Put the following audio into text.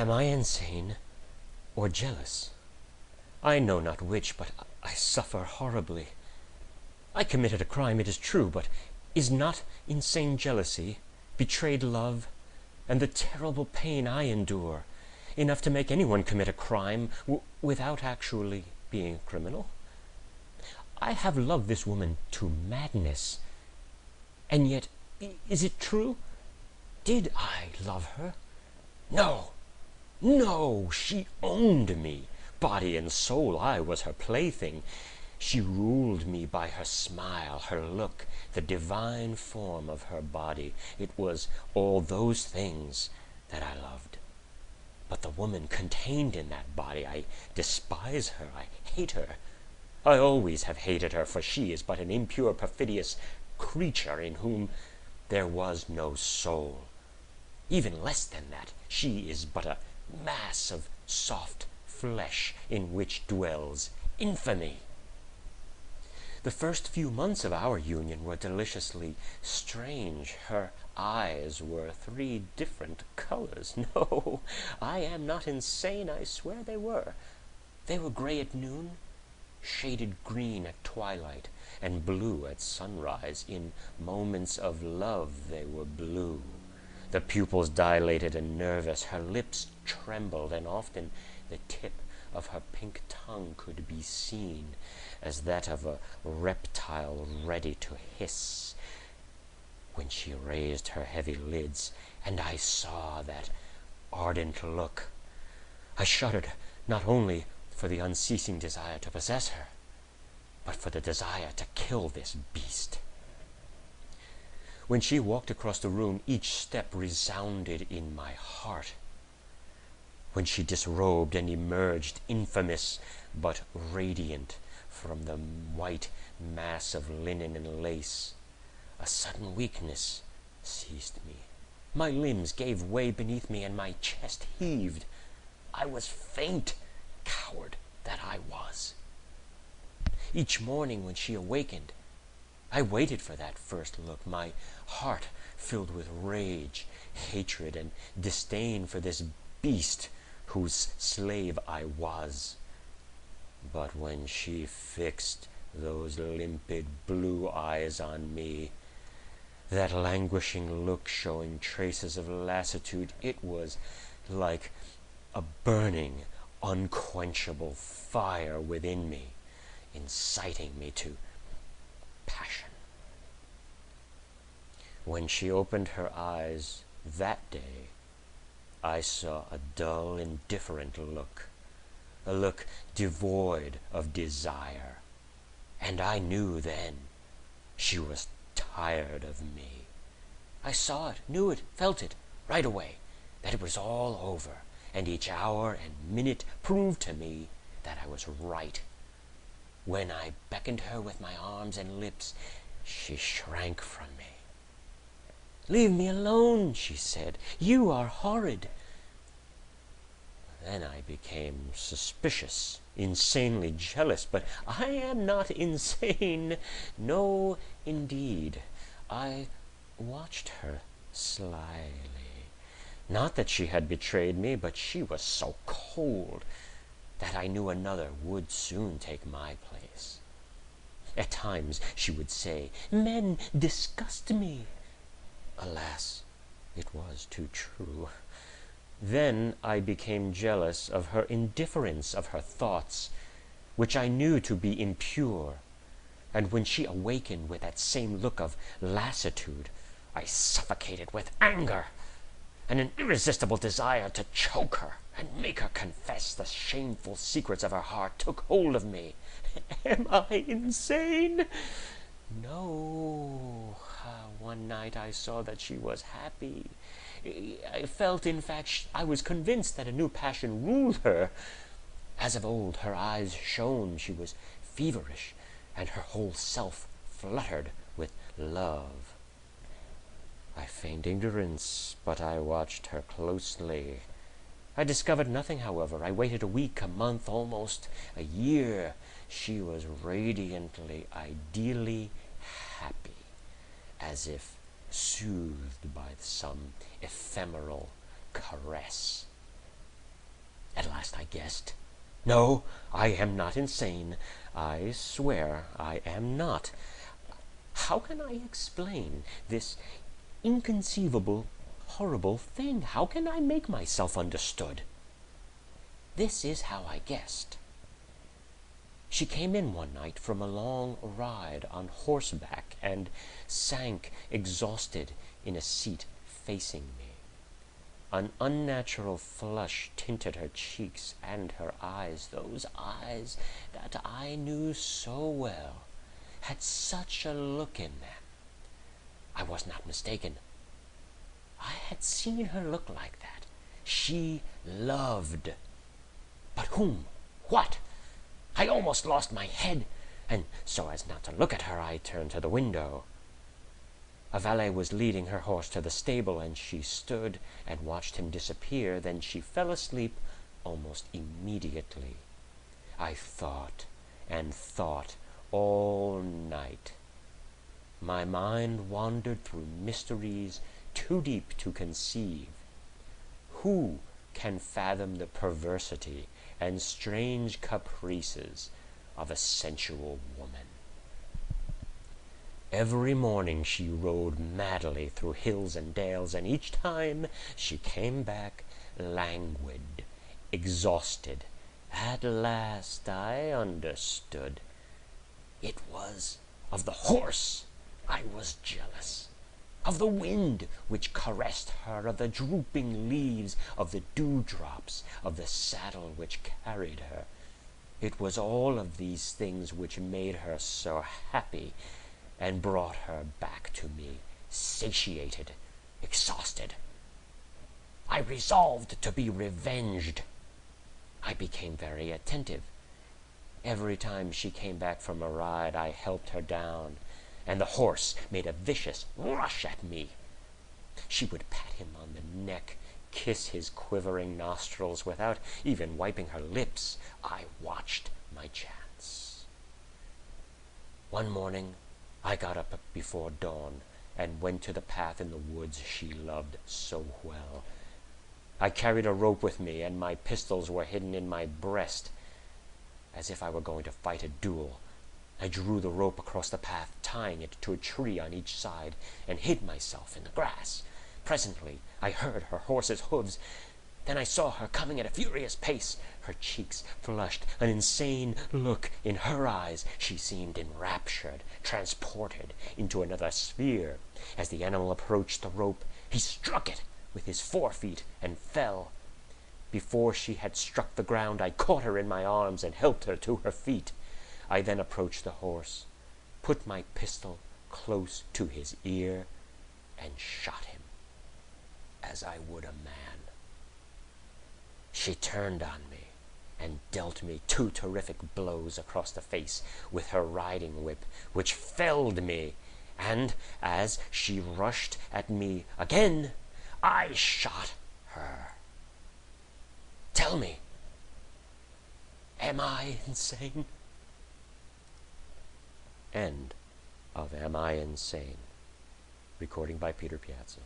Am I insane or jealous? I know not which, but I suffer horribly. I committed a crime, it is true, but is not insane jealousy, betrayed love, and the terrible pain I endure enough to make anyone commit a crime without actually being a criminal? I have loved this woman to madness, and yet, is it true? Did I love her? No, no, she owned me. Body and soul, I was her plaything. She ruled me by her smile, her look, the divine form of her body. It was all those things that I loved. But the woman contained in that body, I despise her, I hate her. I always have hated her, for she is but an impure, perfidious creature in whom there was no soul. Even less than that, she is but a mass of soft flesh in which dwells infamy. The first few months of our union were deliciously strange. Her eyes were 3 different colors. No, I am not insane, I swear they were. They were gray at noon, shaded green at twilight, and blue at sunrise. In moments of love they were blue. The pupils dilated and nervous, her lips trembled, and often the tip of her pink tongue could be seen, as that of a reptile ready to hiss, when she raised her heavy lids, and I saw that ardent look. I shuddered, not only for the unceasing desire to possess her, but for the desire to kill this beast. When she walked across the room, each step resounded in my heart. When she disrobed and emerged, infamous but radiant, from the white mass of linen and lace, a sudden weakness seized me. My limbs gave way beneath me, and my chest heaved. I was faint, coward that I was. Each morning when she awakened, I waited for that first look, my heart filled with rage, hatred, and disdain for this beast whose slave I was. But when she fixed those limpid blue eyes on me, that languishing look showing traces of lassitude, it was like a burning, unquenchable fire within me, inciting me to passion. When she opened her eyes that day, I saw a dull, indifferent look, a look devoid of desire, and I knew then she was tired of me. I saw it, knew it, felt it, right away, that it was all over, and each hour and minute proved to me that I was right. When I beckoned her with my arms and lips, she shrank from me. "Leave me alone," she said. "You are horrid." Then I became suspicious, insanely jealous, but I am not insane. No, indeed. I watched her slyly. Not that she had betrayed me, but she was so cold that I knew another would soon take my place. At times she would say, "Men disgust me." Alas, it was too true. Then I became jealous of her indifference, of her thoughts, which I knew to be impure, and when she awakened with that same look of lassitude, I suffocated with anger, and an irresistible desire to choke her and make her confess the shameful secrets of her heart took hold of me. Am I insane? No. One night I saw that she was happy. I felt, in fact, I was convinced that a new passion ruled her. As of old, her eyes shone, she was feverish, and her whole self fluttered with love. I feigned ignorance, but I watched her closely. I discovered nothing, however. I waited a week, a month, almost a year. She was radiantly, ideally happy, as if soothed by some ephemeral caress. last I guessed. No, I am not insane. I swear I am not. How can I explain this inconceivable, horrible thing? How can I make myself understood? This is how I guessed. She came in one night from a long ride on horseback and sank exhausted in a seat facing me. An unnatural flush tinted her cheeks and her eyes. Those eyes that I knew so well had such a look in them. I was not mistaken. I had seen her look like that. She loved. But whom? What? I almost lost my head, and so as not to look at her, I turned to the window. A valet was leading her horse to the stable, and she stood and watched him disappear. Then she fell asleep almost immediately. I thought and thought all night. My mind wandered through mysteries too deep to conceive. Who can fathom the perversity and strange caprices of a sensual woman? Every morning she rode madly through hills and dales, and each time she came back languid, exhausted. At last I understood. It was of the horse I was jealous, of the wind which caressed her, of the drooping leaves, of the dewdrops, of the saddle which carried her. It was all of these things which made her so happy and brought her back to me, satiated, exhausted. I resolved to be revenged. I became very attentive. Every time she came back from a ride, I helped her down, and the horse made a vicious rush at me. She would pat him on the neck, kiss his quivering nostrils without even wiping her lips. I watched my chance. One morning, I got up before dawn and went to the path in the woods she loved so well. I carried a rope with me, and my pistols were hidden in my breast, as if I were going to fight a duel. I drew the rope across the path, tying it to a tree on each side, and hid myself in the grass. Presently, I heard her horse's hooves. Then I saw her coming at a furious pace. Her cheeks flushed, an insane look in her eyes. She seemed enraptured, transported into another sphere. As the animal approached the rope, he struck it with his forefeet and fell. Before she had struck the ground, I caught her in my arms and helped her to her feet. I then approached the horse, put my pistol close to his ear, and shot him, as I would a man. She turned on me and dealt me 2 terrific blows across the face with her riding whip, which felled me, and as she rushed at me again, I shot her. Tell me, am I insane? End of Am I Insane? Recording by Peter Piazza.